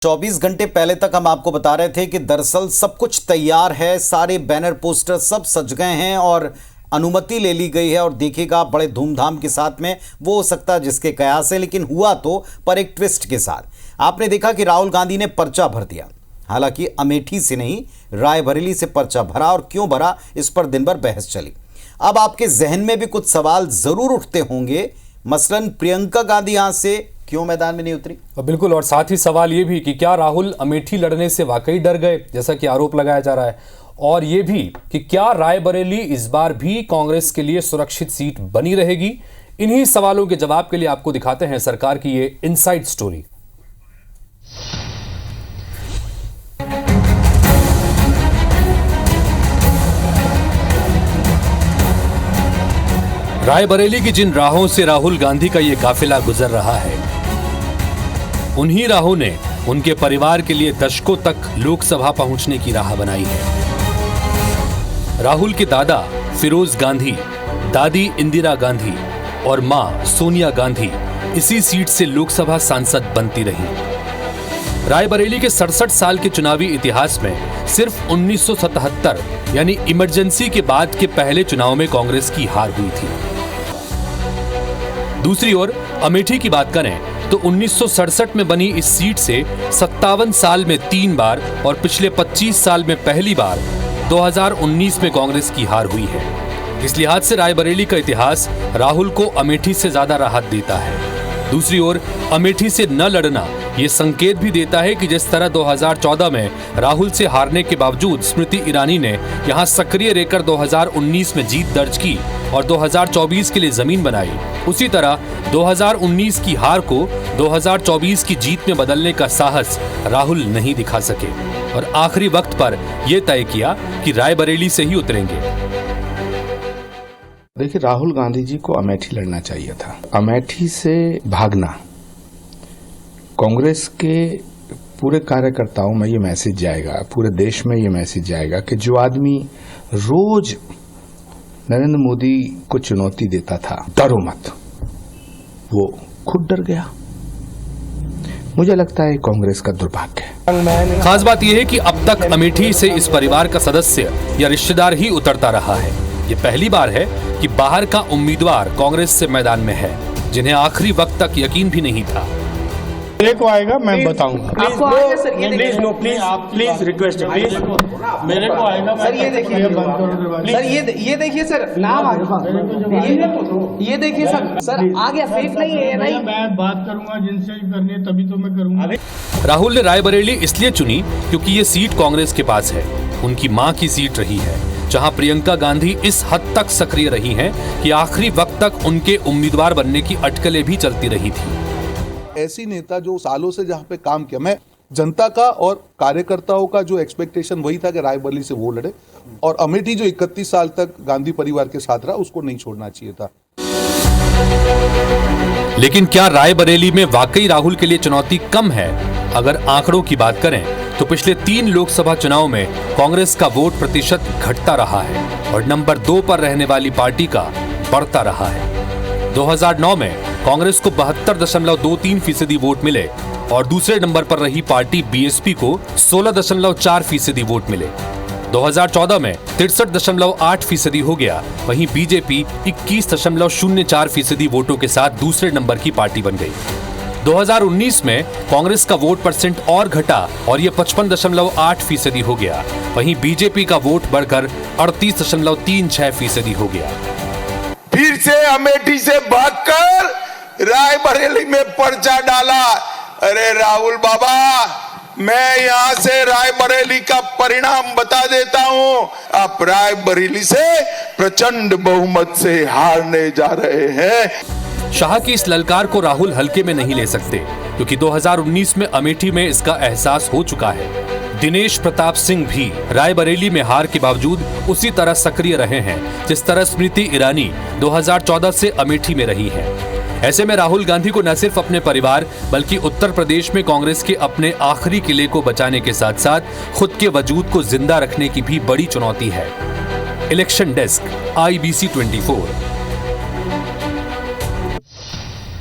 24 घंटे पहले तक हम आपको बता रहे थे कि दरअसल सब कुछ तैयार है, सारे बैनर पोस्टर सब सज गए हैं और अनुमति ले ली गई है और देखिएगा बड़े धूमधाम के साथ में। वो हो सकता है जिसके कयास है, लेकिन हुआ तो पर एक ट्विस्ट के साथ। आपने देखा कि राहुल गांधी ने पर्चा भर दिया, हालांकि अमेठी से नहीं रायबरेली से पर्चा भरा, और क्यों भरा इस पर दिन भर बहस चली। अब आपके जहन में भी कुछ सवाल जरूर उठते होंगे, मसलन प्रियंका गांधी यहां से क्यों मैदान में नहीं उतरी? बिल्कुल, और साथ ही सवाल ये भी कि क्या राहुल अमेठी लड़ने से वाकई डर गए, जैसा कि आरोप लगाया जा रहा है, और ये भी कि क्या रायबरेली इस बार भी कांग्रेस के लिए सुरक्षित सीट बनी रहेगी। इन्हीं सवालों के जवाब के लिए आपको दिखाते हैं सरकार की ये इनसाइड स्टोरी। रायबरेली की जिन राहों से राहुल गांधी का ये काफिला गुजर रहा है, उन्हीं राहों ने उनके परिवार के लिए दशकों तक लोकसभा पहुंचने की राह बनाई है। राहुल के दादा फिरोज गांधी, दादी इंदिरा गांधी और मां सोनिया गांधी इसी सीट से लोकसभा सांसद बनती रहीं। रायबरेली के 67 साल के चुनावी इतिहास में सिर्फ 1977 यानी इमरजेंसी के बाद के पहले चुनाव में कांग्रेस की हार हुई थी। दूसरी ओर अमेठी की बात करें तो 1967 में बनी इस सीट से 57 साल में 3 बार और पिछले 25 साल में पहली बार 2019 में कांग्रेस की हार हुई है। इस लिहाज से रायबरेली का इतिहास राहुल को अमेठी से ज्यादा राहत देता है। दूसरी ओर अमेठी से न लड़ना ये संकेत भी देता है कि जिस तरह 2014 में राहुल से हारने के बावजूद स्मृति ईरानी ने यहां सक्रिय रहकर 2019 में जीत दर्ज की और 2024 के लिए जमीन बनाई, उसी तरह 2019 की हार को 2024 की जीत में बदलने का साहस राहुल नहीं दिखा सके और आखिरी वक्त पर यह तय किया कि रायबरेली से ही उतरेंगे। देखिए, राहुल गांधी जी को अमेठी लड़ना चाहिए था। अमेठी से भागना कांग्रेस के पूरे कार्यकर्ताओं में ये मैसेज जाएगा, पूरे देश में ये मैसेज जाएगा कि जो आदमी रोज नरेंद्र मोदी को चुनौती देता था, डरो मत, वो खुद डर गया। मुझे लगता है कांग्रेस का दुर्भाग्य है। खास बात यह है कि अब तक अमेठी से इस परिवार का सदस्य या रिश्तेदार ही उतरता रहा है। ये पहली बार है कि बाहर का उम्मीदवार कांग्रेस से मैदान में है, जिन्हें आखिरी वक्त तक यकीन भी नहीं था। मेरे को आएगा, मैं बताऊंगा। आपको आएगा सर, ये please no, please please request, please मेरे को आएगा सर। ये देखिए सर, ये देखिए सर, नाम आ गया, ये देखिए सर आ गया, फेक नहीं है भाई। मैं बात करूंगा जिनसे करनी है, तभी तो मैं करूंगा। राहुल ने रायबरेली इसलिए चुनी क्योंकि ये सीट कांग्रेस के पास है, उनकी मां की सीट रही है, जहां प्रियंका गांधी इस हद तक सक्रिय रही हैं कि आखिरी वक्त तक उनके उम्मीदवार बनने की अटकलें भी चलती रही थी। ऐसी नेता जो सालों से जहां पे काम किया, मैं जनता का और कार्यकर्ताओं का जो एक्सपेक्टेशन वही था कि रायबरेली से वो लड़े, और अमेठी जो 31 साल तक गांधी परिवार के साथ रहा, उसको नहीं छोड़ना चाहिए था। लेकिन क्या रायबरेली में वाकई राहुल के लिए चुनौती कम है? अगर आंकड़ों की बात करें तो पिछले 3 लोकसभा चुनाव में कांग्रेस का वोट प्रतिशत घटता रहा है और नंबर 2 पर रहने वाली पार्टी का बढ़ता रहा है। 2009 में कांग्रेस को 72.23% वोट मिले और दूसरे नंबर पर रही पार्टी बीएसपी को 16.4% वोट मिले। 2014 में 63.8% हो गया, वहीं बीजेपी 21.04% वोटों के साथ दूसरे नंबर की पार्टी बन गई। 2019 में कांग्रेस का वोट परसेंट और घटा और ये 55.8% हो गया, वहीं बीजेपी का वोट बढ़कर 38.36% हो गया। फिर से अमेठी से भागकर रायबरेली में पर्चा डाला। अरे राहुल बाबा, मैं यहां से रायबरेली का परिणाम बता देता हूं। आप रायबरेली से प्रचंड बहुमत से हारने जा रहे हैं। शाह की इस ललकार को राहुल हल्के में नहीं ले सकते, क्योंकि 2019 में अमेठी में इसका एहसास हो चुका है। दिनेश प्रताप सिंह भी रायबरेली में हार के बावजूद उसी तरह सक्रिय रहे हैं जिस तरह स्मृति ईरानी 2014 से अमेठी में रही है। ऐसे में राहुल गांधी को न सिर्फ अपने परिवार बल्कि उत्तर प्रदेश में कांग्रेस के अपने आखिरी किले को बचाने के साथ साथ खुद के वजूद को जिंदा रखने की भी बड़ी चुनौती है। Election desk, IBC 24।